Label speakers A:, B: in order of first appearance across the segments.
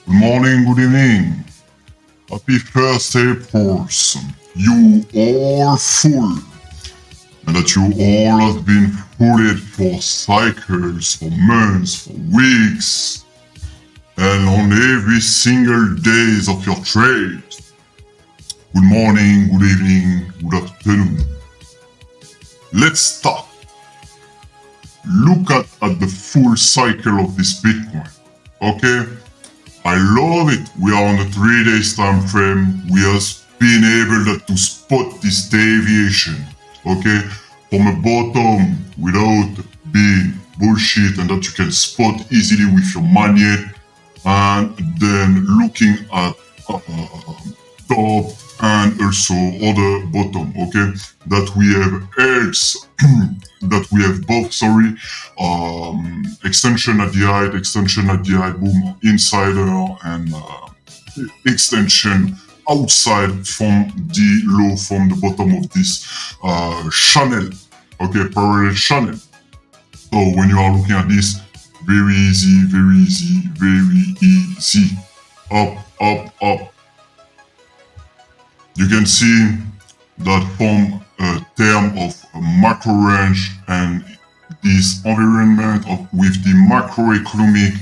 A: Good morning, good evening. Happy first April. You all full. And that you all have been fooled for cycles, for months, for weeks. And on every single days of your trade. Good morning, good evening, good afternoon. Let's start. Look at the full cycle of this Bitcoin. Okay? I love it. We are on the 3 days time frame. We have been able to spot this deviation. Okay? From a bottom without being bullshit, and that you can spot easily with your magnet, and then looking at top and also other bottom, okay, that we have heads, that we have both, extension at the height, boom, insider, and extension outside from the low, from the bottom of this channel, okay, parallel channel. So when you are looking at this, very easy, very easy, very easy. Up, up, up. You can see that from a term of macro range and this environment with the macroeconomic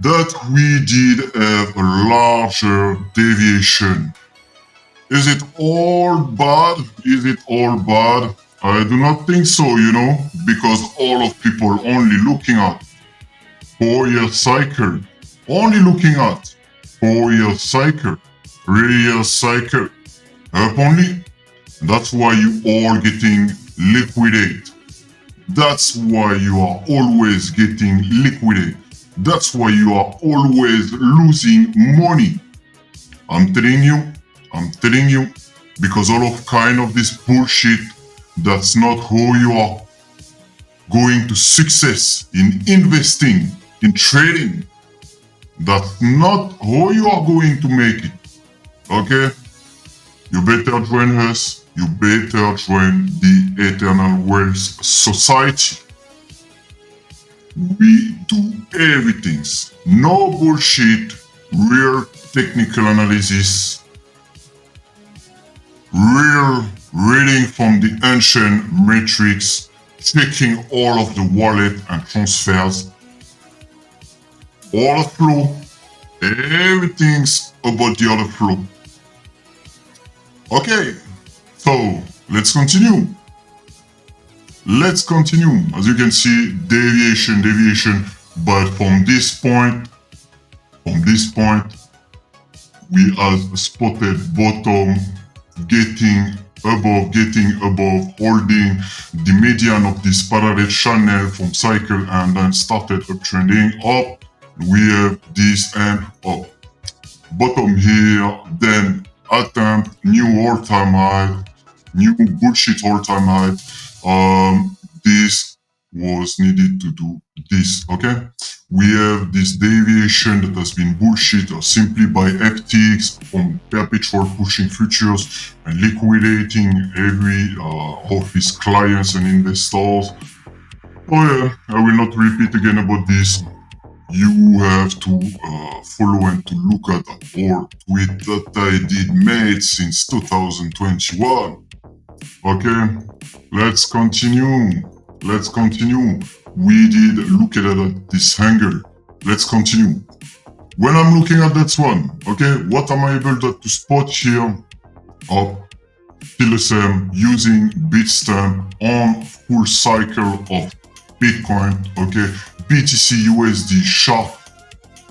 A: that we did have a larger deviation. Is it all bad? Is it all bad? I do not think so, because all of people only looking at 4-year cycle, only looking at 4-year cycle, 3-year cycle, up only. That's why you all getting liquidate. That's why you are always getting liquidate. That's why you are always losing money. I'm telling you, because all of kind of this bullshit, that's not how you are going to success in investing, in trading. That's not how you are going to make it. Okay? You better join us. You better join the Eternal Wealth Society. We do everything. No bullshit. Real technical analysis. Real reading from the ancient metrics. Checking all of the wallet and transfers. Order flow. Everything's about the order flow. Okay, so let's continue. As you can see, deviation, but from this point, we have spotted bottom, getting above, holding the median of this parallel channel from cycle, and then started uptrending up. We have this and up. Bottom here, then attempt new all-time high, new bullshit all-time high. This was needed to do this, okay? We have this deviation that has been bullshit simply by FTX from perpetual pushing futures and liquidating every of his clients and investors. Oh yeah, I will not repeat again about this. You have to follow and to look at all tweet that I did made since 2021. Okay, let's continue. We did look at it at this angle. Let's continue. When I'm looking at that one, okay, what am I able to spot here? Up, still the same, using Bitstamp on full cycle of Bitcoin, okay, BTC USD sharp.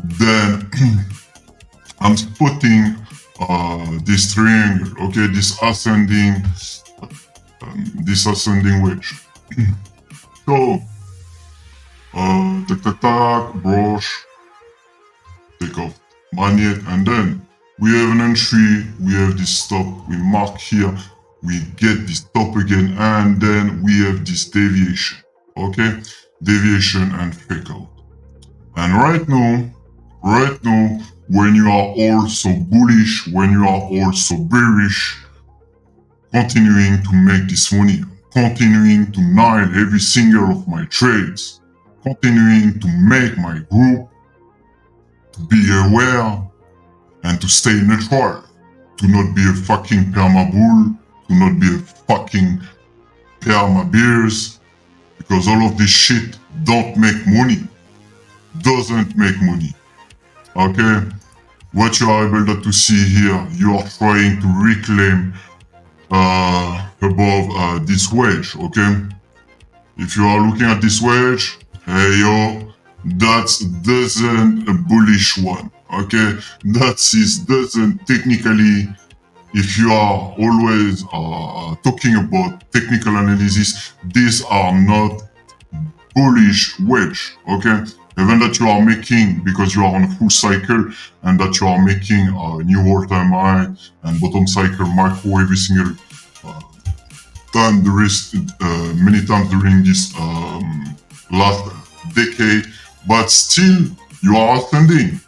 A: Then I'm spotting this triangle, okay, this ascending wedge. So, brush, take off magnet, and then we have an entry, we have this stop, we mark here, we get this top again, and then we have this deviation, okay, deviation and fake out. And right now, when you are also bullish, when you are also bearish, continuing to make this money, continuing to nail every single of my trades, continuing to make my group, to be aware and to stay neutral, to not be a fucking perma bull, to not be a fucking perma bears, because all of this shit don't make money, doesn't make money. Okay, what you are able to see here, you are trying to reclaim above this wedge. Okay, if you are looking at this wedge, hey yo, that doesn't a bullish one. Okay, that is doesn't technically. If you are always talking about technical analysis, these are not bullish wedge. Okay, even that you are making because you are on a full cycle and that you are making a new all-time high and bottom cycle macro every single time many times during this last decade, but still you are ascending.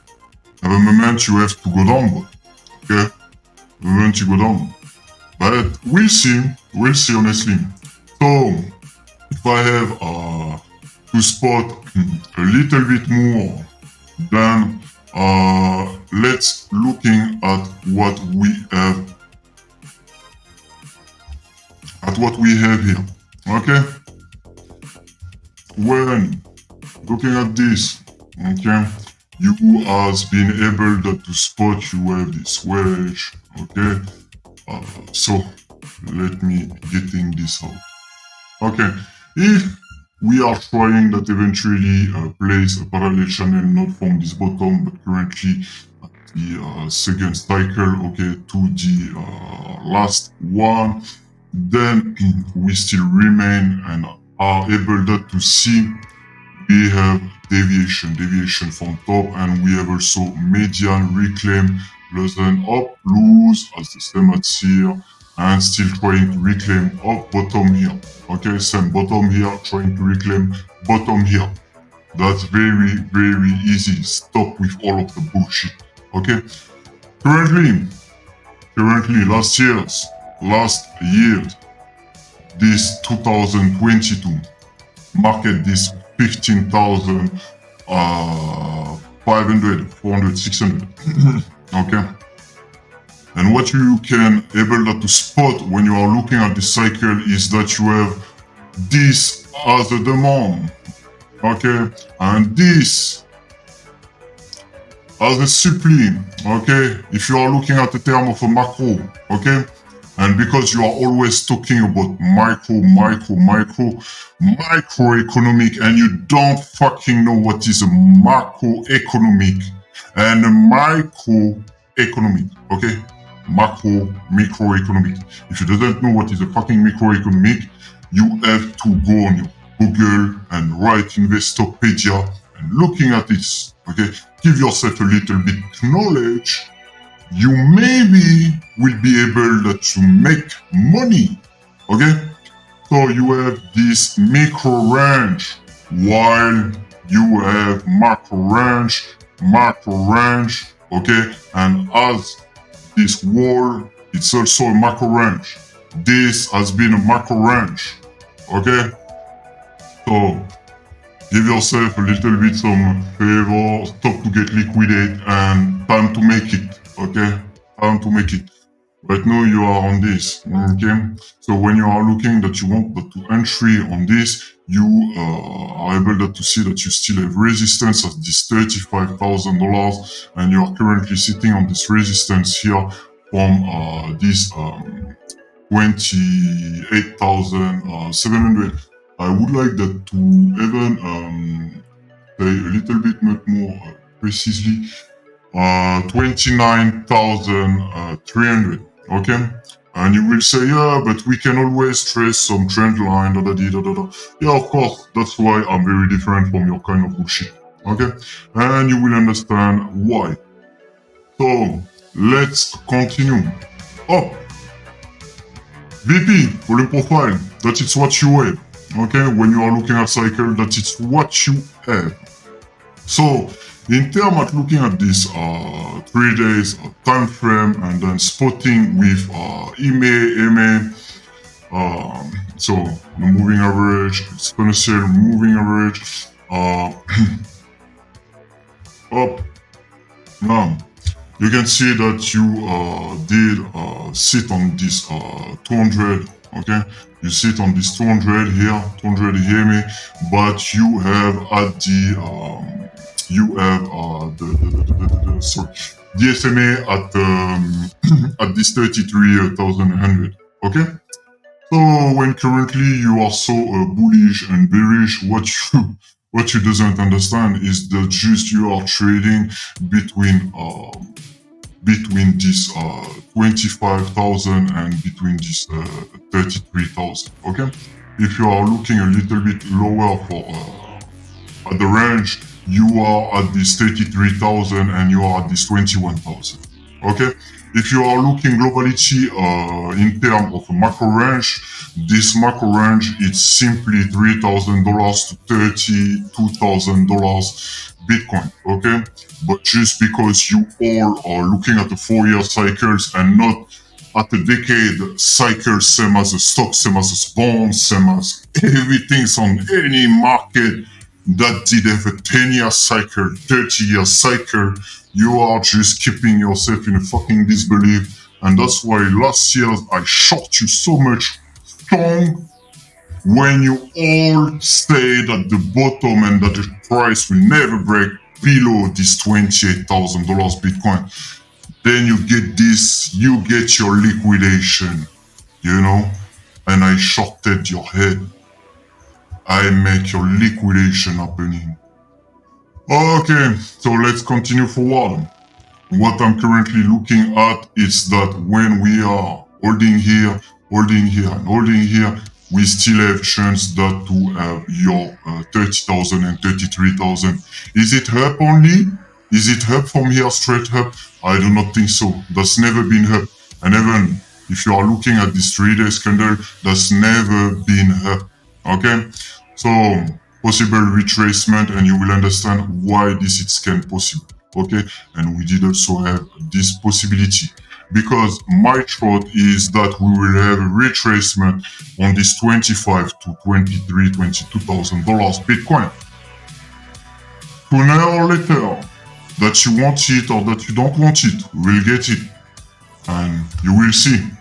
A: At the moment you have to go down, okay? The moment you go down, but we'll see honestly. So if I have to spot a little bit more, then let's looking at what we have here. Okay, when looking at this, okay, you has been able to spot you have this wedge. Okay, so let me getting this out. Okay, if we are trying that eventually place a parallel channel not from this bottom but currently at the second cycle, okay, to the last one, then we still remain and are able to see we have deviation from top, and we have also median reclaim, loosen up, lose as the same as here, and still trying to reclaim up bottom here. Okay, same bottom here, trying to reclaim bottom here. That's very, very easy. Stop with all of the bullshit. Okay, currently, last year, this 2022 market, this 15,000 500 400 600 okay, and what you can able to spot when you are looking at the cycle is that you have this as a demand, okay, and this as a supply. Okay, if you are looking at the term of a macro, okay, and because you are always talking about microeconomic, and you don't fucking know what is a macroeconomic and a microeconomic, okay? Microeconomic. If you doesn't know what is a fucking microeconomic, you have to go on your Google and write Investopedia and looking at this, okay? Give yourself a little bit knowledge. You maybe will be able to make money. Okay, so you have this micro range while you have macro range, okay, and as this wall, it's also a macro range. This has been a macro range. Okay, so give yourself a little bit some favor, stop to get liquidate, and time to make it. Okay, time to make it. Right now you are on this. Okay, so when you are looking that you want to entry on this, you are able to see that you still have resistance at this $35,000, and you are currently sitting on this resistance here from this 28,700. I would like that to even say a little bit more precisely 29,300. Okay, and you will say, yeah, but we can always trace some trend line. Da, da, da, da, da. Yeah, of course, that's why I'm very different from your kind of bullshit. Okay, and you will understand why. So let's continue. Up. VP, volume profile, that is what you have. Okay, when you are looking at cycle, that is what you have. So, in terms of looking at this 3 days time frame and then spotting with EMA, so the moving average, exponential moving average, up, You can see that you did sit on this 200, okay? You sit on this 200 here, 200, you hear me? But you have at the, you have sorry, the SMA at, at this 33,100, okay? So when currently you are so bullish and bearish, what you doesn't understand is that just you are trading between this 25,000 and between this 33,000. Okay, if you are looking a little bit lower for at the range, you are at this 33,000 and you are at this 21,000. Okay, if you are looking globality in terms of a macro range, this macro range is simply $3,000 to $32,000 Bitcoin. Okay, but just because you all are looking at the 4-year cycles and not at a decade cycle, same as a stock, same as a bond, same as everything's on any market that did have a 10-year cycle, 30-year cycle, you are just keeping yourself in a fucking disbelief. And that's why last year I shot you so much strong when you all stayed at the bottom and that the price will never break below this $28,000 Bitcoin. Then you get this, you get your liquidation, you know, and I shorted your head. I make your liquidation happening. Okay, so let's continue forward. What I'm currently looking at is that when we are holding here, and holding here, we still have chance that to have your 30,000 and 33,000. Is it up only? Is it up from here straight up? I do not think so. That's never been up. And even if you are looking at this 3-day candle, that's never been up. Okay? So, possible retracement and you will understand why this is can possible. Okay, and we did also have this possibility because my thought is that we will have a retracement on this 25 to 23, $22,000 Bitcoin. Sooner or later, that you want it or that you don't want it, we'll get it, and you will see.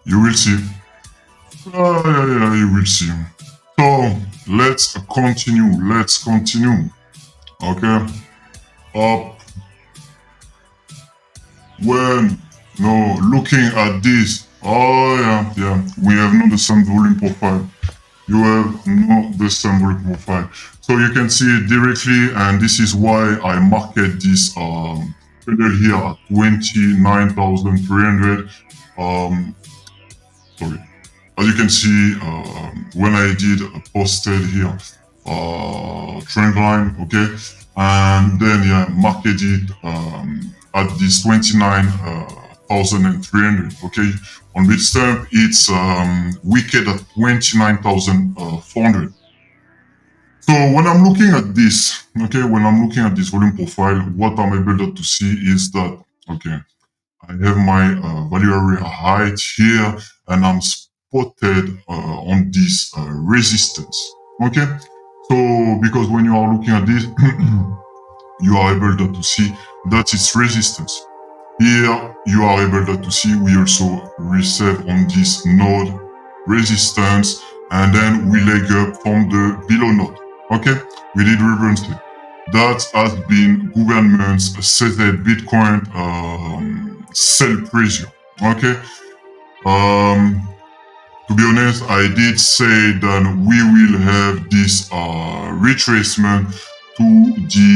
A: You will see. Yeah, you will see. So let's continue. Let's continue. Okay. Up when looking at this, yeah, we have not the same volume profile. You have not the same volume profile, so you can see it directly, and this is why I market this candle here at 29,300. Sorry, as you can see, when I did posted here trend line, okay. And then yeah, market it at this 29,300. Okay, on Bitstamp it's wicked at 29,400. So when I'm looking at this, okay, when I'm looking at this volume profile, what I'm able to see is that okay, I have my value area height here, and I'm spotted on this resistance. Okay, so because when you are looking at this. You are able to see that it's resistance. Here you are able to see we also reset on this node resistance, and then we leg up from the below node. Okay, we did reverse it. That has been government's set Bitcoin sell pressure. Okay, to be honest, I did say that we will have this retracement to the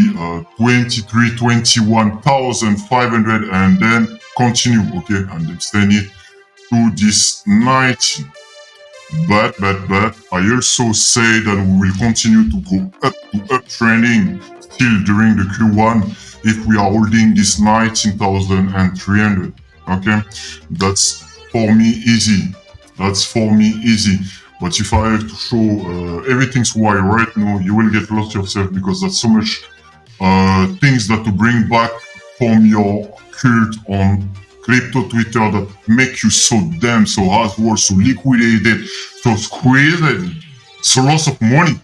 A: 21,500 and then continue, okay, and extend it to this 19. But I also say that we will continue to go up to uptrending still during the Q1 if we are holding this 19,300. Okay, that's for me easy. That's for me easy. But if I have to show everything's why right now, you will get lost yourself because there's so much things that to bring back from your cult on crypto Twitter that make you so damn so hard work, so liquidated, so squeezed, so loss of money.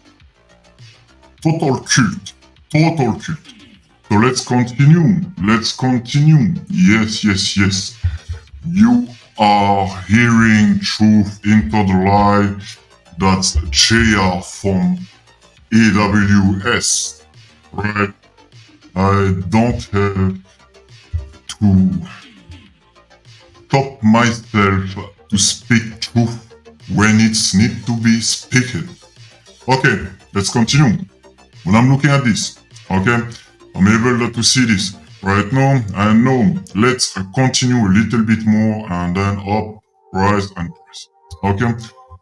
A: Total cult. Total cult. So let's continue. Let's continue. Yes, yes, yes. You are hearing truth into the lie. That's JR from AWS, right? I don't have to stop myself to speak truth when it's need to be spoken. Okay, let's continue. When I'm looking at this, okay, I'm able to see this right now. I know. Let's continue a little bit more and then up, rise and press. Okay,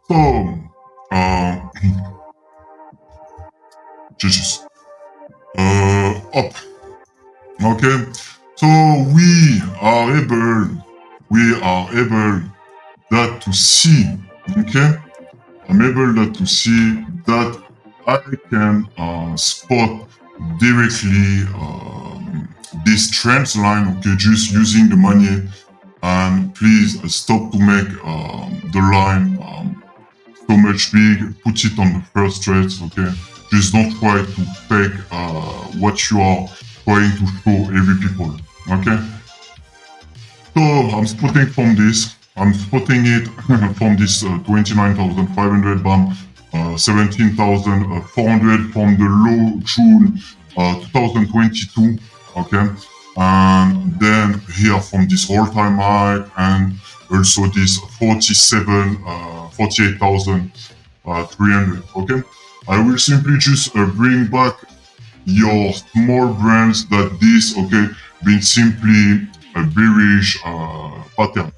A: so just up. Okay, so we are able that to see. Okay, I'm able that to see that I can spot directly this trend line. Okay, just using the money, and please stop to make the line so much big. Put it on the first trade. Okay, just don't try to fake what you are trying to show every people. Okay, so I'm spotting from this. I'm spotting it from this 29,500 BAM, 17,400 from the low June 2022. Okay, and then here from this all-time high, and also this 48,300. Okay, I will simply just bring back your small brands that this, okay, been simply a bearish pattern.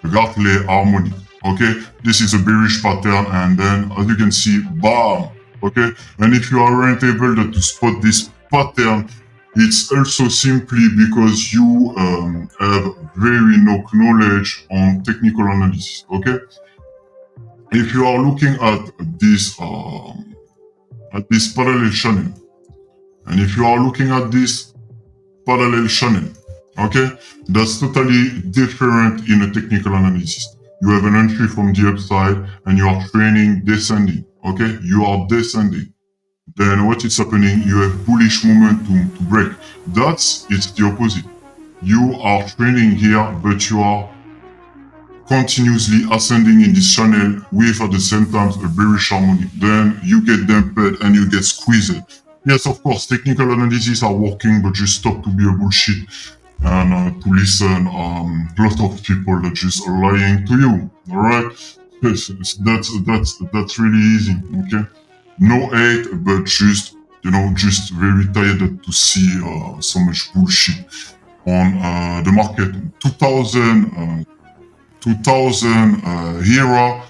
A: Gartley harmonic. Okay, this is a bearish pattern, and then as you can see, bam. Okay, and if you aren't able to spot this pattern, it's also simply because you have very no knowledge on technical analysis. Okay, if you are looking at this parallel channel, and if you are looking at this parallel channel, okay, that's totally different in a technical analysis. You have an entry from the upside and you are training descending. Okay, you are descending. Then what is happening? You have bullish momentum to break. It's the opposite. You are training here, but you are continuously ascending in this channel with at the same time a bearish harmony. Then you get damped and you get squeezed. Yes, of course, technical analysis are working, but just stop to be a bullshit and to listen. Lot of people that just are lying to you. All right, yes, that's really easy. Okay, no hate, but just just very tired to see so much bullshit on the market. 2000 era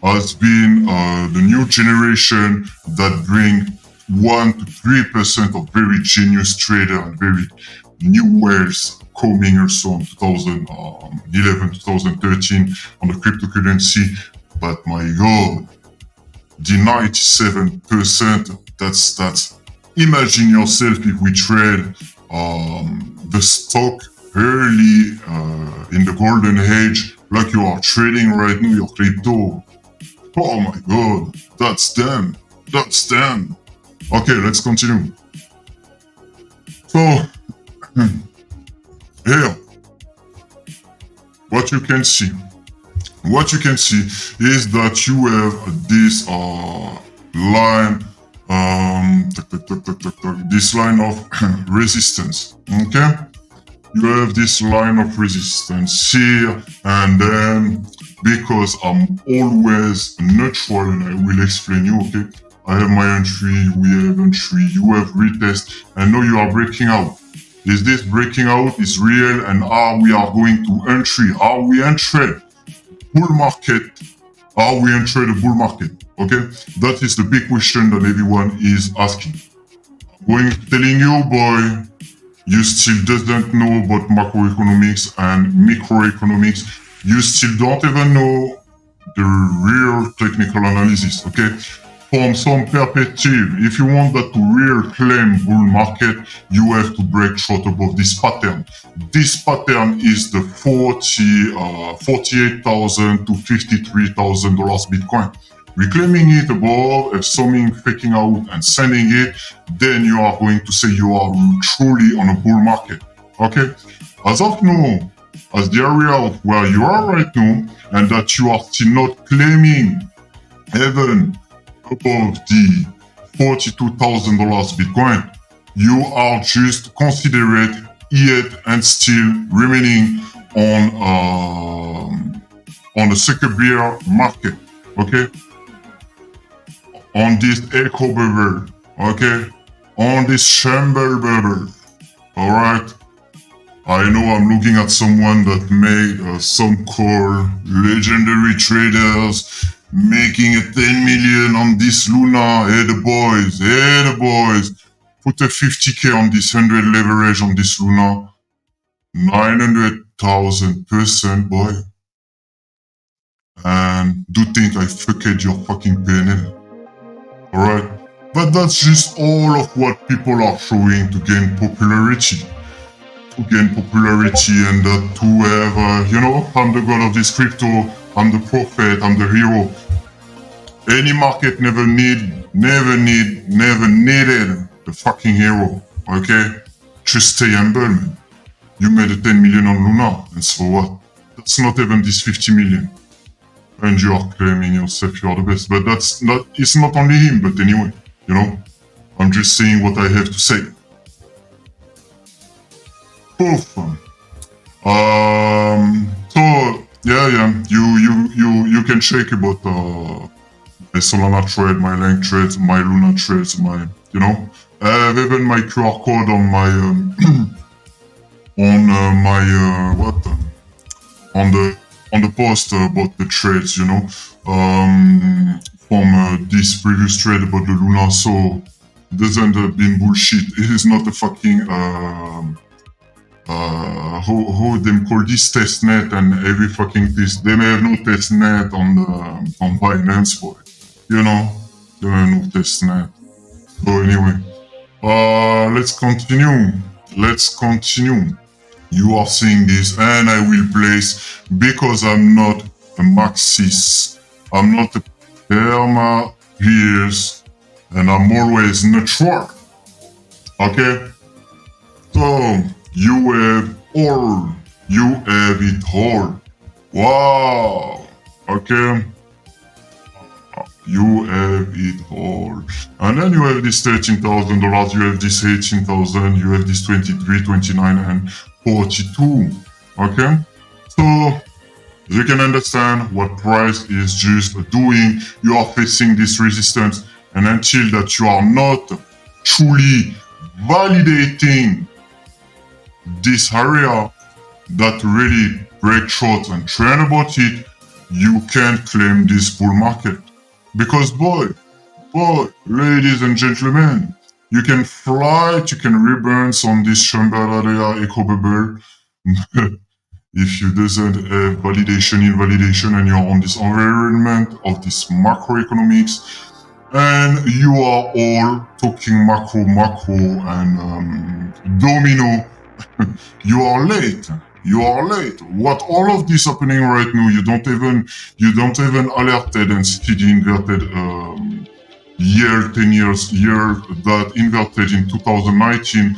A: has been the new generation that bring 1 to 3% of very genius trader and very new wares coming also in 2011, 2013 on the cryptocurrency. But my God, the 97%, that's imagine yourself if we trade the stock early in the golden age, like you are trading right now your crypto. Oh my God, that's them. Okay, let's continue. So here, what you can see is that you have this line, this line of resistance. Okay, you have this line of resistance here, and then because I'm always neutral, and I will explain you. Okay, I have my entry, we have entry, you have retest, and now you are breaking out. Is this breaking out is real, and are we are going to entry? Are we entry bull market? Are we entry the bull market? Okay, that is the big question that everyone is asking. I'm telling you, boy, you still doesn't know about macroeconomics and microeconomics. You still don't even know the real technical analysis. Okay, from some perspective, if you want that to real claim bull market, you have to break short above this pattern. This pattern is the $48,000 to $53,000 Bitcoin. reclaiming it above, assuming, faking out, and sending it, then you are going to say you are truly on a bull market. Okay? As of now, as the area of where you are right now, and that you are still not claiming even above the $42,000 Bitcoin, you are just considerate yet and still remaining on the second bear market, okay? On this echo bubble, okay? On this chamber bubble, alright? I know I'm looking at someone that made some call legendary traders making a 10 million on this Luna. Hey the boys, put a 50k on this 100 leverage on this Luna. 900,000%, boy. And do think I fucked your fucking PNL. Alright? But that's just all of what people are showing to gain popularity. And that to have, I'm the god of this crypto, I'm the prophet, I'm the hero. Any market never needed the fucking hero, okay? Just stay humble, man. You made a 10 million on Luna, and so what? That's not even this 50 million. And you are claiming yourself you are the best. But it's not only him, but anyway, I'm just saying what I have to say. Poof. So yeah, you can check about my Solana trade, my Lang trades, my Luna trades, I have even my QR code on my on the post about the trades, from this previous trade about the Luna. So it doesn't been bullshit. It is not a fucking how them call this testnet and every fucking test. They may have no testnet on Binance for it. They may have no testnet. So anyway, let's continue. You are seeing this, and I will place, because I'm not a Marxist, I'm not a perma peers, and I'm always neutral. Okay? So you have it all. Wow. Okay. You have it all. And then you have this $13,000, you have this 18,000, you have this 23, 29, and 42. Okay? So you can understand what price is just doing. You are facing this resistance, and until that you are not truly validating this area that really break short and trend about it, you can't claim this bull market. Because boy, ladies and gentlemen, you can fly, you can rebound on this Shambhala echo bubble. If you doesn't have validation, invalidation, and you're on this environment of this macroeconomics, and you are all talking macro, and domino, you are late. What all of this happening right now, you don't even alerted and steady inverted year 10 years that inverted in 2019,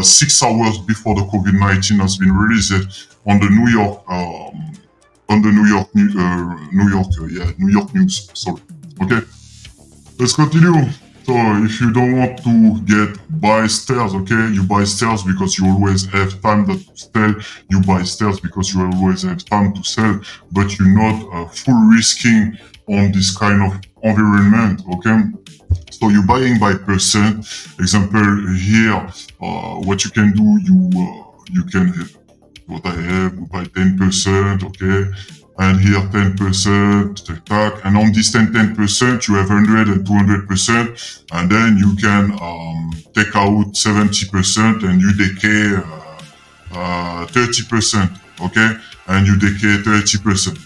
A: 6 hours before the COVID-19 has been released on the New York news. Sorry. Okay, let's continue. So if you don't want to get buy stairs, okay, you buy stairs because you always have time to sell. You buy stairs because you always have time to sell, but you're not full risking on this kind of environment, okay? So you're buying by percent. Example here, what you can do, you can have what I have by 10%, okay? And here 10%, and on this 10%, you have 100 and 200%, and then you can take out 70% and you decay 30%, okay? And you decay 30%.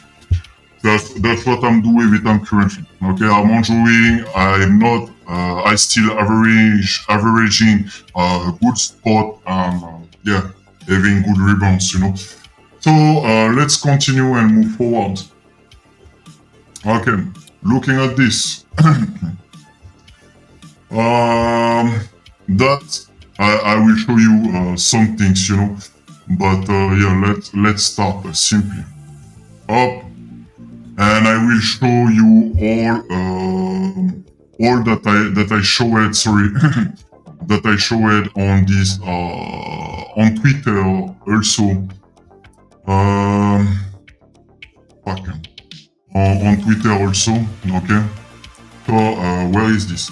A: That's what I'm doing with them currently, okay? I'm enjoying, I'm not, I still averaging a good spot, having good rebounds, So let's continue and move forward. Okay, looking at this, that I will show you some things, you know. But yeah, let's start simply up, and I will show you all that I showed. Sorry, that I showed on this on Twitter also. Fucking on Twitter also. Okay. So where is this?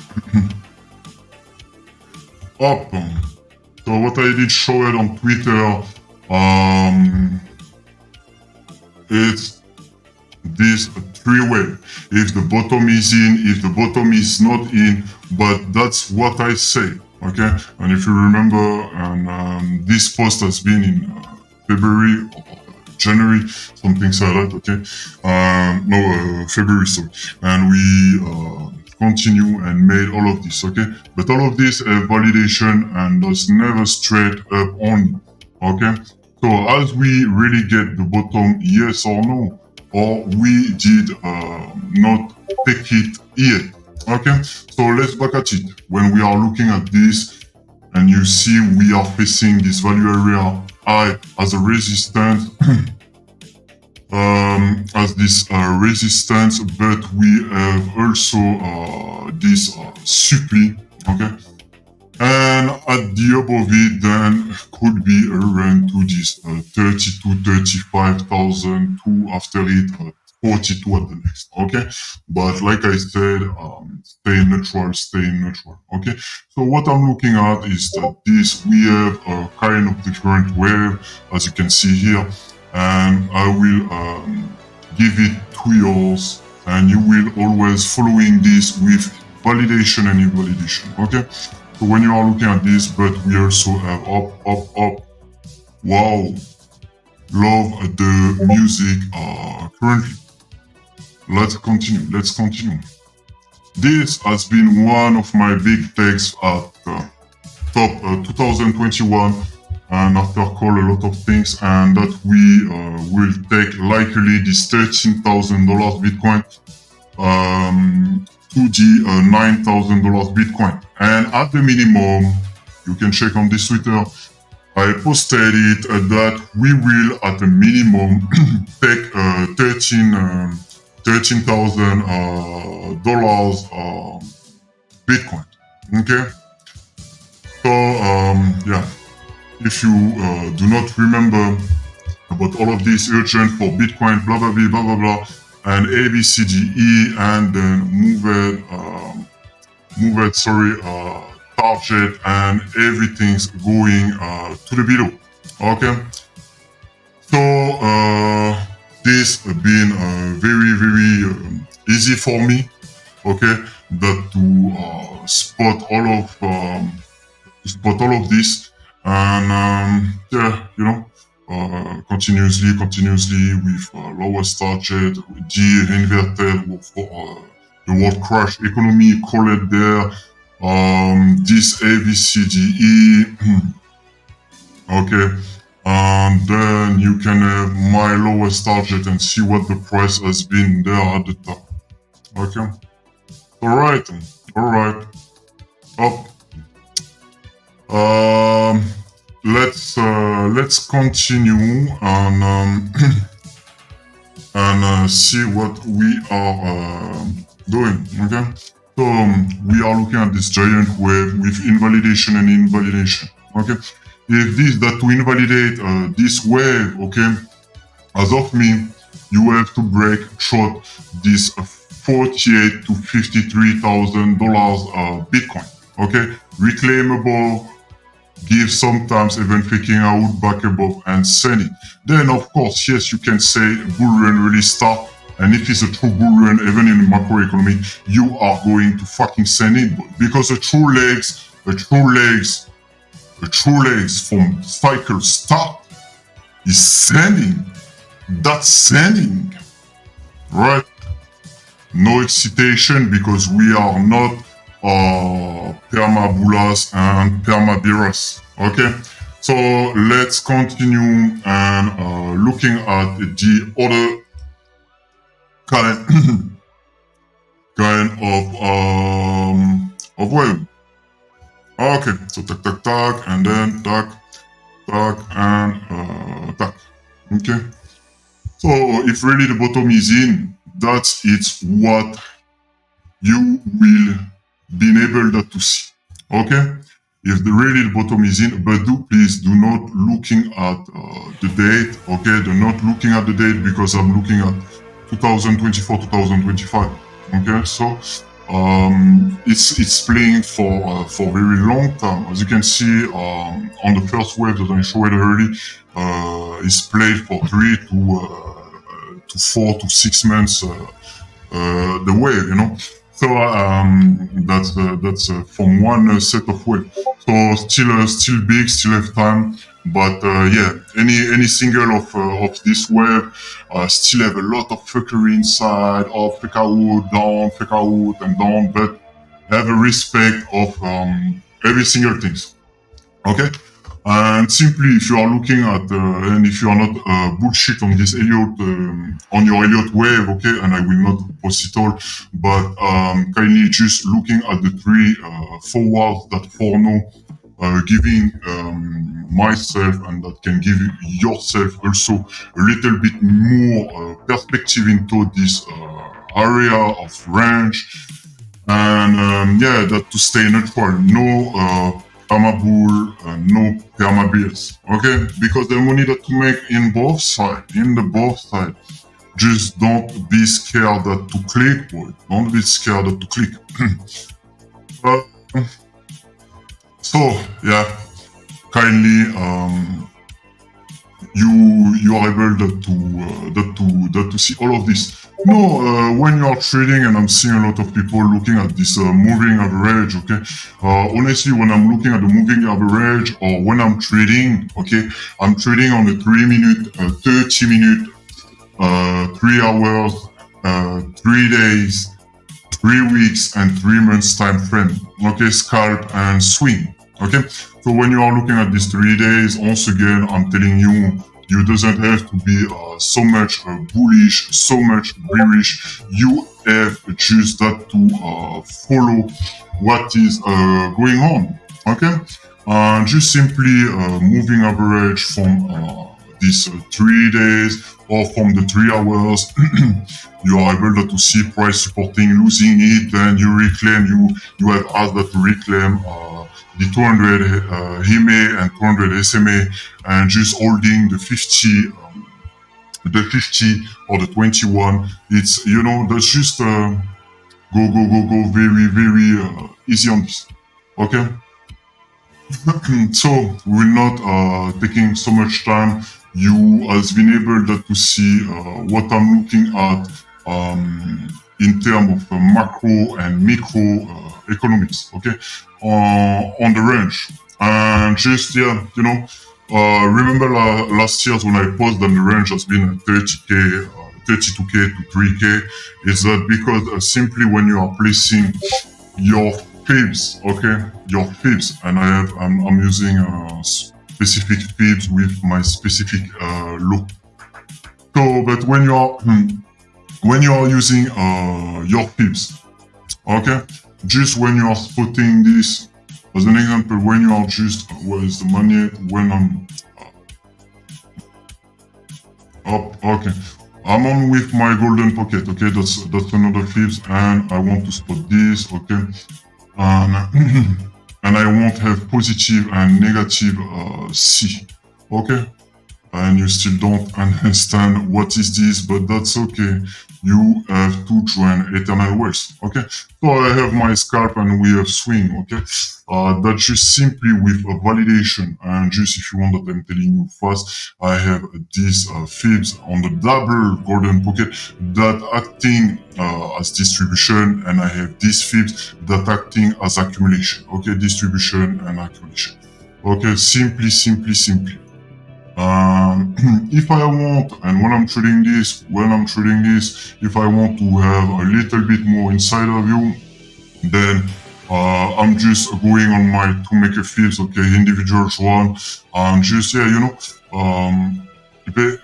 A: Up. So what I did show it on Twitter, it's this three-way. If the bottom is in, if the bottom is not in, but that's what I say, okay? And if you remember, and this post has been in February or January, something like that, okay? No, February, sorry. And we continue and made all of this, okay? But all of this validation and that's never straight up only, okay? So as we really get the bottom, yes or no, or we did not take it yet, okay? So let's back at it. When we are looking at this, and you see we are facing this value area I as a resistance, as this resistance, but we have also this supply, okay? And at the above it, then could be a run to this 32, 35,000 to after it 42 at the next, okay? But like I said, stay neutral, okay? So what I'm looking at is that this, we have a kind of different wave, as you can see here, and I will give it 2 years, and you will always following this with validation and invalidation, okay? So when you are looking at this, but we also have up. Wow, love the music currently. Let's continue. This has been one of my big takes at top 2021, and after call a lot of things, and that we will take likely this $13,000 Bitcoin to the $9,000 Bitcoin. And at the minimum, you can check on this Twitter, I posted it that we will at the minimum take $13,000 Bitcoin. Okay? So yeah, if you do not remember about all of this urgent for Bitcoin, blah blah blah blah blah blah, and A B C D E, and then move it, target, and everything's going to the below. Okay, so this has been very easy for me. Okay, that to spot all of this, and yeah, you know. Continuously with lowest target, the inverted for the world crash economy, call it there, this ABCDE, okay, and then you can have my lowest target and see what the price has been there at the top, okay, alright, up, let's continue and and see what we are doing. Okay, so we are looking at this giant wave with invalidation and invalidation. Okay, if this that to invalidate this wave, okay, as of me, you have to break short this $48,000 to $53,000 Bitcoin. Okay, reclaimable. Give sometimes even faking out back above and send it. Then of course, yes, you can say bull run really start, and if it's a true bull run, even in macroeconomy, you are going to fucking send it, because the true legs from cycle start is sending. That's sending, right? No excitation, because we are not perma-bullas and perma-bearers. Okay, so let's continue and looking at the other kind Okay, so tack, and then tack, and tack. Okay. So if really the bottom is in, that's it's what you will be able to see. Okay. If the really the bottom is in, but please do not looking at the date. Okay, do not looking at the date because I'm looking at 2024, 2025. Okay, so it's playing for very long time. As you can see on the first wave that I showed early, it's played for 4 to 6 months. The wave, you know. So that's from one set of wave. So still big, still have time. But yeah, any single of this wave still have a lot of fuckery inside, of fake out and down. But have a respect of every single things. Okay. And simply, if you are looking at, and if you are not bullshit on this Elliott, on your Elliott wave, okay, and I will not post it all, but kindly just looking at the three forwards that foreknow, giving myself and that can give yourself also a little bit more perspective into this area of range. And yeah, that to stay neutral, no perma-bull, no perma-bears, okay? Because the money that you make in both sides, just don't be scared that to click, boy. Don't be scared that to click. So yeah, kindly you are able to see all of this. No, when you are trading, and I'm seeing a lot of people looking at this moving average, okay? Honestly, when I'm looking at the moving average, or when I'm trading, okay, I'm trading on the 3 minute, 30 minute, 3 hours, 3 days, 3 weeks, and 3 months time frame, okay? Scalp and swing, okay? So when you are looking at these 3 days, once again, I'm telling you, you doesn't have to be so much bullish, so much bearish. You have just that to follow what is going on. Okay, just simply moving average from these 3 days or from the 3 hours. You are able to see price supporting, losing it, then you reclaim. You have asked that to reclaim. The 200 HIME and 200 SMA, and just holding the 50 or the 21. It's, you know, that's just go very easy on this. Okay. So we're not taking so much time. You has been able to see what I'm looking at in terms of macro and micro economics, okay, on the range. And just, yeah, you know, remember last year when I posted that the range has been 30K, 32K to 3K, is that because simply when you are placing your fibs, okay, your fibs, and I'm using specific fibs with my specific low. So, but when you are using your fibs, okay, just when you are spotting this, as an example, when you are just, where is the money? When I'm up, okay, I'm on with my golden pocket, okay, that's another fibs, and I want to spot this, okay, and I won't have positive and negative C, okay. And you still don't understand what is this, but that's okay. You have to join Eternal Wealth, okay? So I have my scalp and we have swing, okay? That's just simply with a validation. And just if you want that I'm telling you fast, I have these fibs on the double golden pocket that acting as distribution, and I have these fibs that acting as accumulation, okay? Distribution and accumulation. Okay, simply. If I want, and when I'm trading this, if I want to have a little bit more inside of you, then I'm just going on my to make a fibs, okay, individual one, and just, yeah, you know,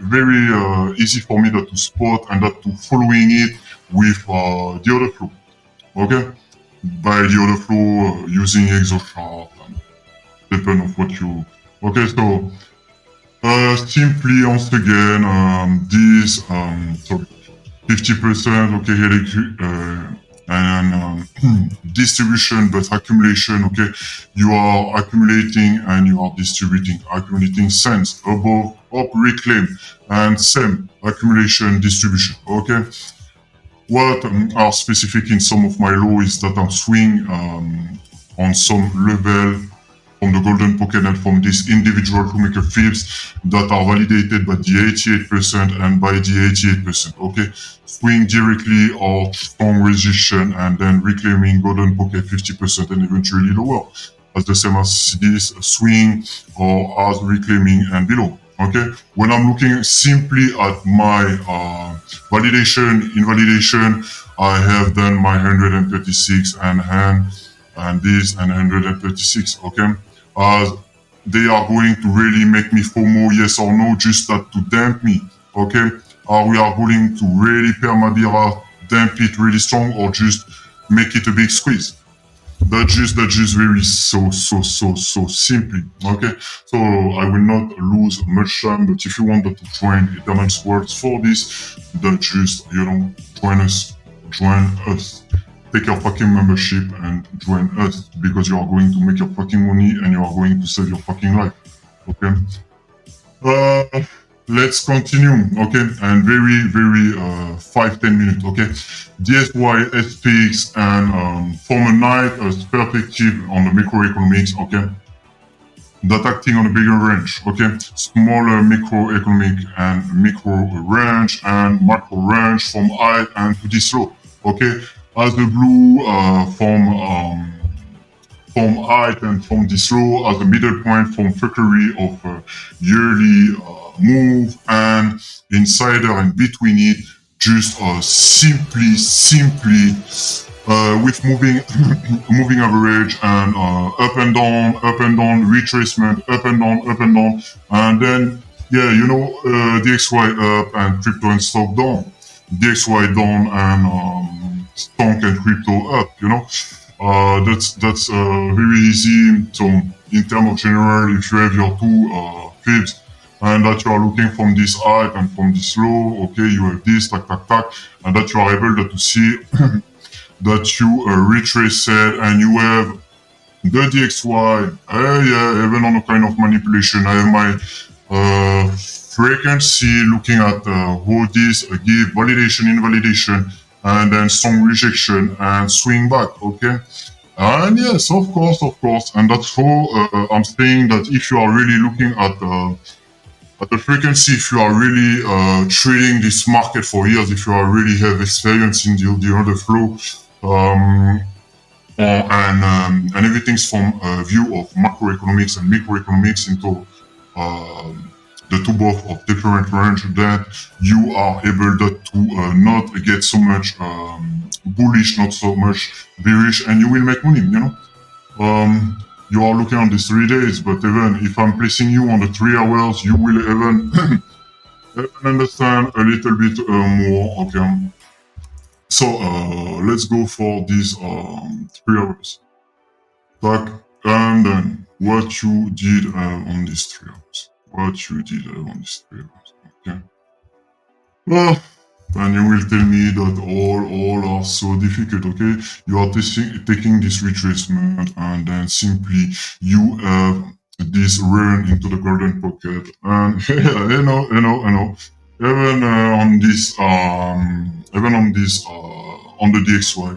A: very easy for me that to spot and that to following it with the other flow, okay, by the other flow using exo chart depend of what you, okay, so, simply once again, this, sorry, 50%, okay, and distribution, but accumulation, okay, you are accumulating and you are distributing, accumulating cents above, up, reclaim, and same accumulation, distribution, okay. What are specific in some of my laws is that I'm swing on some level from the golden pocket and from these individual Shoemaker fibs that are validated by the 88% and by the 88%. Okay, swing directly or strong resistance and then reclaiming golden pocket 50% and eventually lower, as the same as this swing or as reclaiming and below. Okay, when I'm looking simply at my validation, invalidation, I have done my 136 and this and 136. Okay, they are going to really make me FOMO, yes or no, just that to damp me, okay? We are going to really permadira damp it really strong or just make it a big squeeze. That's just very so simply, okay? So I will not lose much time, but if you want to join Eternal Swords for this, then just, join us. Take your fucking membership and join us because you are going to make your fucking money and you are going to save your fucking life. Okay. Let's continue. Okay, and very 5-10 minutes. Okay, DSY, SPX, and from a night perspective on the macroeconomics. Okay. That acting on a bigger range, okay? Smaller microeconomic and micro range and macro range from high and to this low, okay? As the blue from height and from this low as a middle point from February of yearly move and insider and between it just simply with moving moving average and up and down, retracement, up and down, and then DXY up and crypto and stock down, DXY down and stock and crypto up. That's very easy. So in terms of general, if you have your two fibs and that you are looking from this high and from this low, okay, you have this, tack, and that you are able to see that you retrace it and you have the DXY, even on a kind of manipulation, I have my frequency looking at how this give validation, invalidation, and then strong rejection and swing back, okay? And yes, of course, and that's how I'm saying that if you are really looking at the frequency, if you are really trading this market for years, if you are really have experience in the other flow, and everything's from a view of macroeconomics and microeconomics into the two both of different range, that you are able to not get so much bullish, not so much bearish, and you will make money, you are looking on these 3 days, but even if I'm placing you on the 3 hours, you will even understand a little bit more, okay? So let's go for these 3 hours. Back and then what you did on these 3 hours. What you did on these 3 hours. Okay. Well, and you will tell me that all are so difficult, okay? You are taking this retracement and then simply you have this run into the golden pocket and I know. Even on this on the DXY,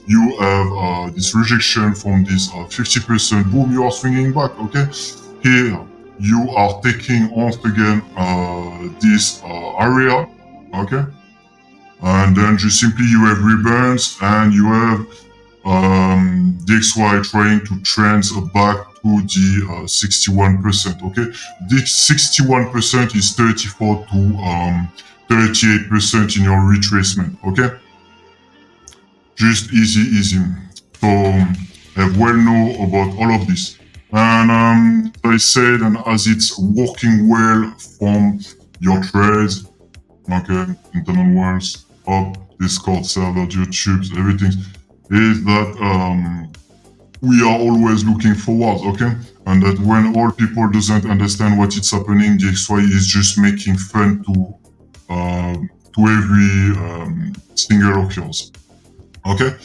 A: you have this rejection from this 50%. Boom, you are swinging back, okay? Here, you are taking once again this area, okay? And then just simply you have rebounds and you have DXY trying to trend back to the 61%, okay? This 61% is 34 to 38% in your retracement, okay? Just easy. So I well know about all of this. And I said, and as it's working well from your trades, okay, internal ones, up, Discord server, YouTube, everything, is that we are always looking forward, okay? And that when all people doesn't understand what is happening, the XY is just making fun to every single of yours, okay?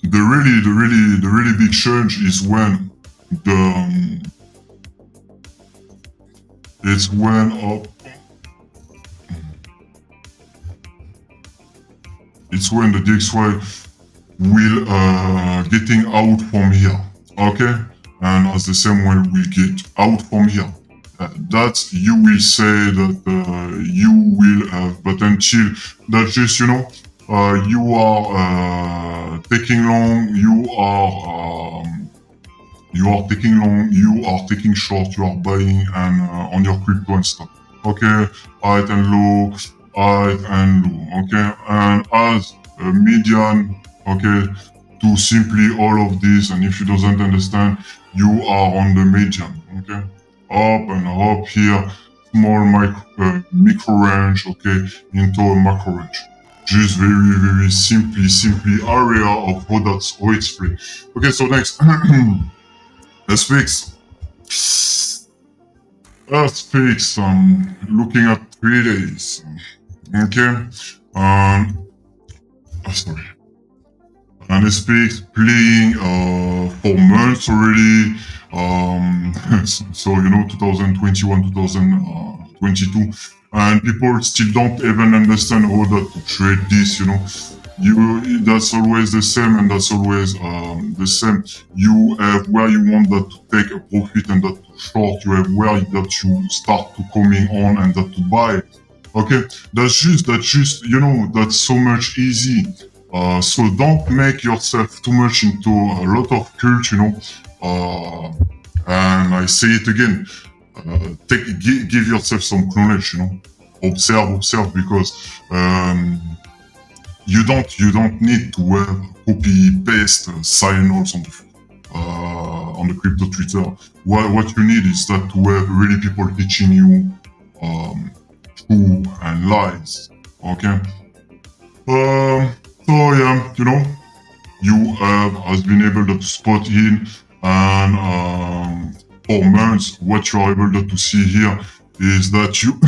A: The really big change is when it's when the DXY will getting out from here, okay? And as the same way we get out from here. That you will say that you will have, but until that's just, you know, you are taking long, you are taking long, you are taking short, you are buying and on your crypto and stuff. Okay, high and low, high and low. Okay, and as a median, okay, to simply all of this, and if you doesn't understand, you are on the median. Okay, up and up here, small micro range, okay, into a macro range. Just very simply area of how it's played. Okay, so next. Let's fix. Looking at 3 days. Okay. Sorry. And let's fix playing for months already. So you know, 2021, 2022, and people still don't even understand how to trade this. You know, that's always the same, and that's always the same. You have where you want that to take a profit and that to short. You have where that you start to coming on and that to buy. Okay, that's just you know, that's so much easy. So don't make yourself too much into a lot of cult, you know. And I say it again, give yourself some knowledge, you know. Observe, because you don't need to have copy paste signals on the crypto Twitter. What you need is that to have really people teaching you true and lies. Okay. So yeah, you know, you has been able to spot in, and for months, what you are able to see here is that you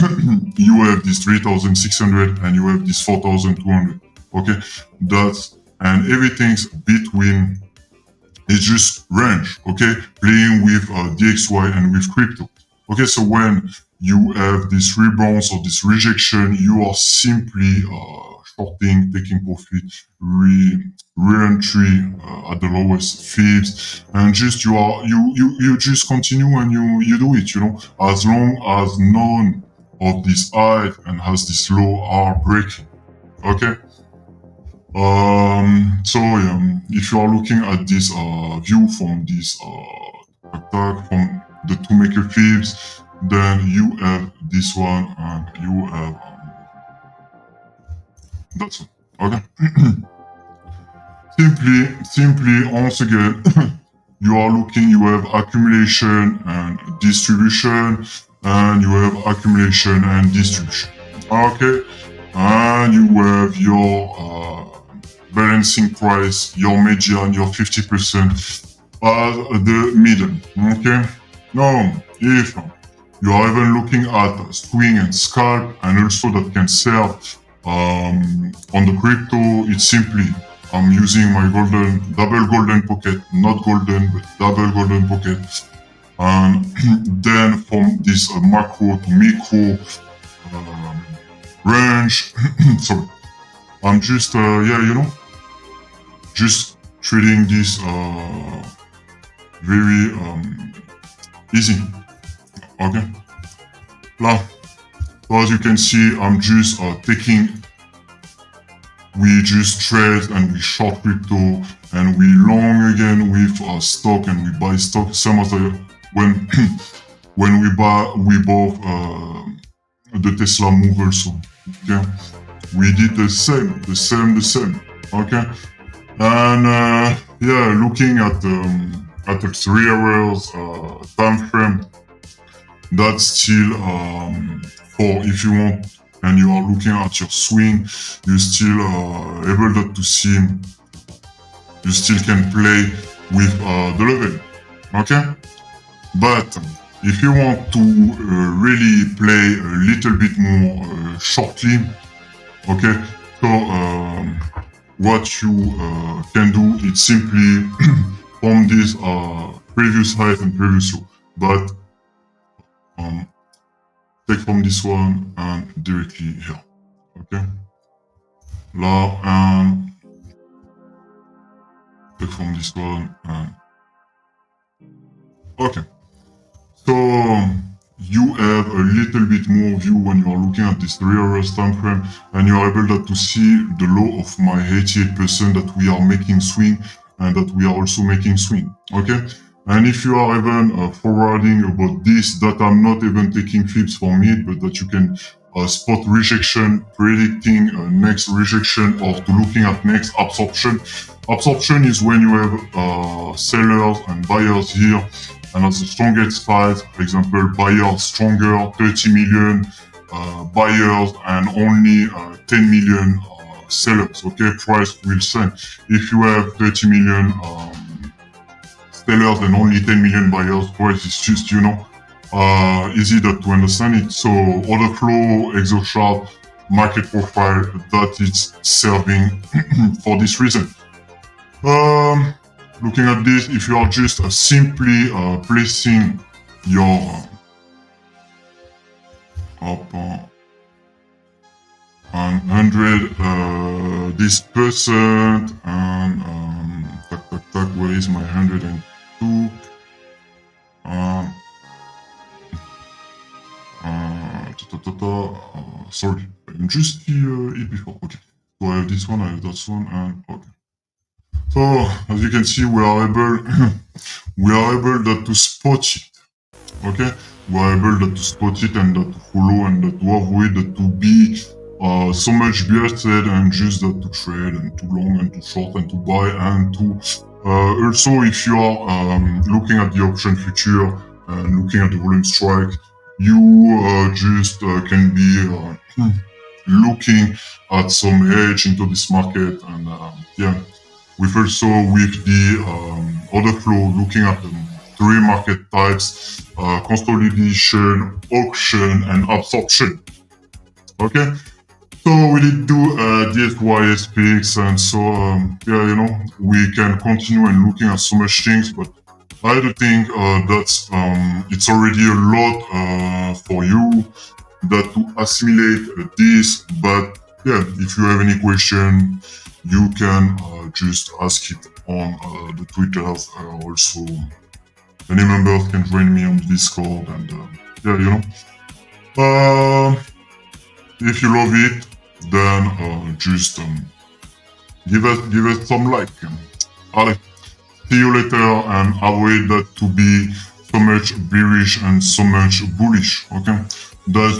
A: you have this 3,600 and you have this 4,200. Okay, and everything's between. It's just range. Okay, playing with DXY and with crypto. Okay, so when you have this rebounds or this rejection, you are simply shorting, taking profit, re-entry at the lowest fees, and just you just continue and you do it, you know, as long as none of this high and has this low are breaking. Okay. So if you are looking at this view from this attack from the two maker fibs, then you have this one and you have that's it. Okay. simply once again, you are looking, you have accumulation and distribution, and you have accumulation and distribution. Okay. And you have your balancing price, your median, your 50% as the middle. Okay. Now, if you are even looking at swing and scalp, and also that can serve on the crypto, it's simply I'm using my double golden pocket, not golden, but double golden pocket. And then from this macro to micro range, sorry, I'm just, you know, just trading this very easy. Okay. Now, so as you can see, I'm just we just trade and we short crypto and we long again with stock and we buy stock. Same as when when we bought the Tesla move also. Okay, we did the same. Okay, and yeah, looking at the 3 hours time frame, that's still for if you want. And you are looking at your swing, you still able to see you still can play with the level. Okay, but if you want to really play a little bit more shortly, okay, so what you can do is simply from this previous height and previous low, but take from this one and directly here, okay, là, and take from this one and okay. So you have a little bit more view when you are looking at this 3 hours time frame, and you are able to see the low of my 88% that we are making swing and that we are also making swing. Okay, and if you are even forwarding about this, that I'm not even taking fibs from it, but that you can spot rejection, predicting next rejection, or to looking at next absorption. Absorption is when you have sellers and buyers here, and as the strongest side, for example, buyers stronger, 30 million buyers and only 10 million sellers. Okay, price will sell. If you have 30 million sellers and only 10 million buyers, price is just, easy to understand it. So order flow, Excel chart, market profile, that is serving for this reason. Looking at this, if you are just simply placing your up 100 this percent and where is my 102? Sorry, I'm just it before. Okay, so I have this one, I have that one, and okay. So as you can see, we are able to spot it. Okay, we are able to spot it and to follow and to avoid to be so much bearded and just to trade and too long and too short and to buy and to also if you are looking at the option future and looking at the volume strike, you just can be looking at some edge into this market and yeah. With also with the order flow, looking at the 3 market types, consolidation, auction, and absorption. Okay, so we did do DSY peaks, and so yeah, we can continue and looking at so much things, but I do think that's it's already a lot for you that to assimilate this. But yeah, if you have any question, you can just ask it on the Twitter. Also, any members can join me on Discord, and yeah, if you love it, then just give us some like. Allez, see you later, and avoid that to be so much bearish and so much bullish. Okay, that's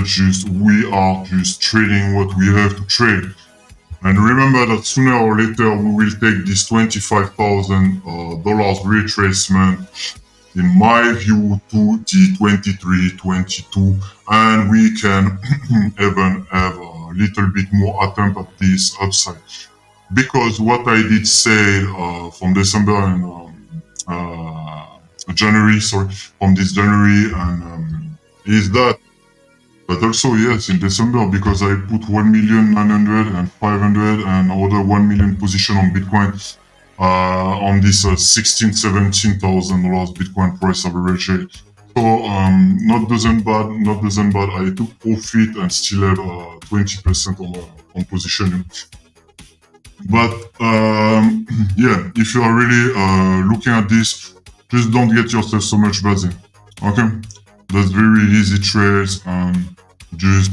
A: just we are just trading what we have to trade. And remember that sooner or later we will take this $25,000 retracement, in my view, to the 23-22, and we can even have a little bit more attempt at this upside. Because what I did say from December and January, from this January, and is that. But also, yes, in December, because I put 1,900,000 and 500 and other 1 million position on Bitcoin on this $16,000-$17,000 Bitcoin price average. So not doesn't bad. I took profit and still have 20% on position. But yeah, if you are really looking at this, just don't get yourself so much busy. Okay, that's very easy trades, and just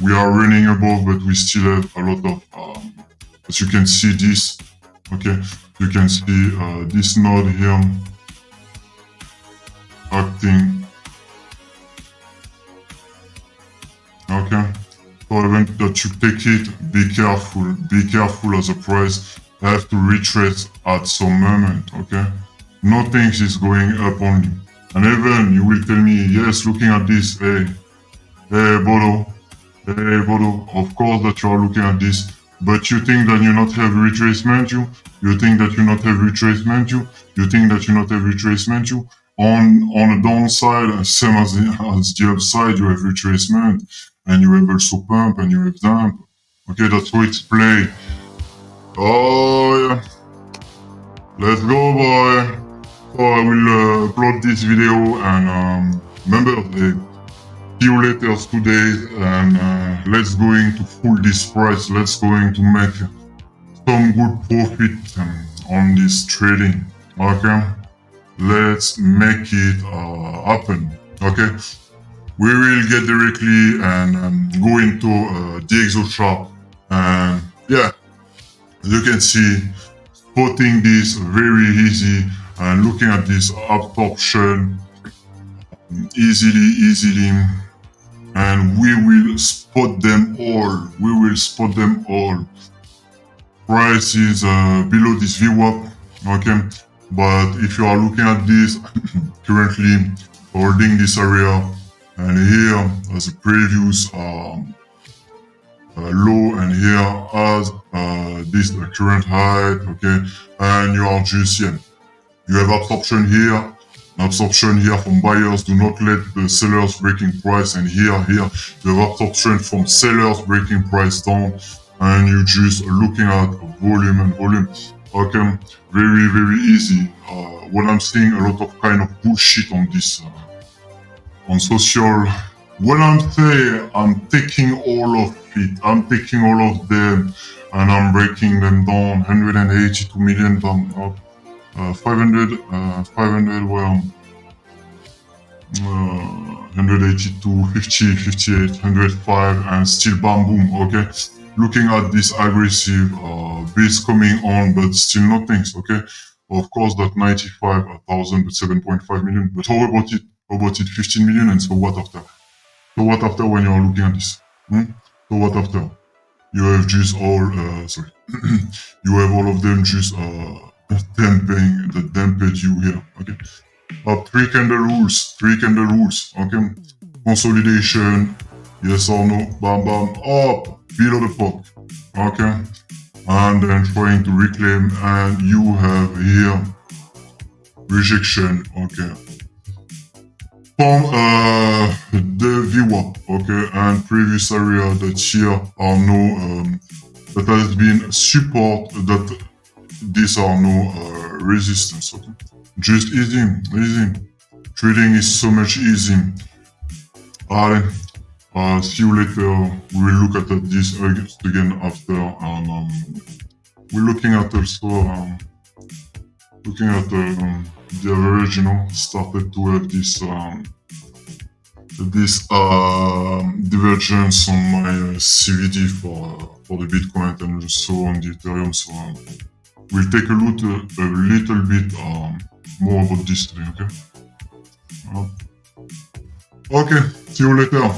A: we are running above, but we still have a lot of as you can see this. Okay, you can see this node here acting. Okay, so even that you take it, be careful as a price. I have to retrace at some moment. Okay, nothing is going up only. And even you will tell me, yes, looking at this, hey Bodo, of course that you are looking at this. But you think that you not have retracement, you think that you not have retracement, you think that you not have retracement, on the downside, same as the upside, you have retracement, and you have also pump, and you have dump. Okay, that's how it's played. Oh yeah, let's go, boy. So I will upload this video, and remember, see you later today, and let's going to full this price. Let's going to make some good profit on this trading. Okay, let's make it happen. Okay, we will get directly and go into the exo chart, and yeah, you can see spotting this very easy, and looking at this absorption easily, and we will spot them all. We will spot them all. Price is below this VWAP, okay? But if you are looking at this, currently holding this area, and here as a previous low, and here as this current high, okay? And you are just, yeah, you have absorption here, absorption here from buyers. Do not let the sellers breaking price, and here you have absorption from sellers breaking price down, and you just looking at volume and volume. Okay, very easy. When I'm seeing a lot of kind of bullshit on this on social, when I'm saying I'm taking all of it, I'm taking all of them, and I'm breaking them down. 182 million down up. 500 well, 182, 50, 58, 105, and still bam boom. Okay, looking at this aggressive base coming on, but still nothing. Okay, of course that 95,000, but 7.5 million. But how about it? How about it? 15 million. And so what after? So what after when you are looking at this? So what after? You have just all sorry, you have all of them just damped you here. Okay. Three candle rules. Okay. Consolidation. Yes or no. Bam bam. Up. Below the pot. Okay. And then trying to reclaim, and you have here rejection. Okay. From the VWAP. Okay. And previous area that here are no that has been support, that these are no resistance. Okay. Just easy. Trading is so much easy. Alright, see you later. We will look at this again after, and we're looking at also looking at the average. Started to have this divergence on my CVD for the Bitcoin, and also on the Ethereum. So we'll take a little bit more about this today. Okay. Okay. See you later.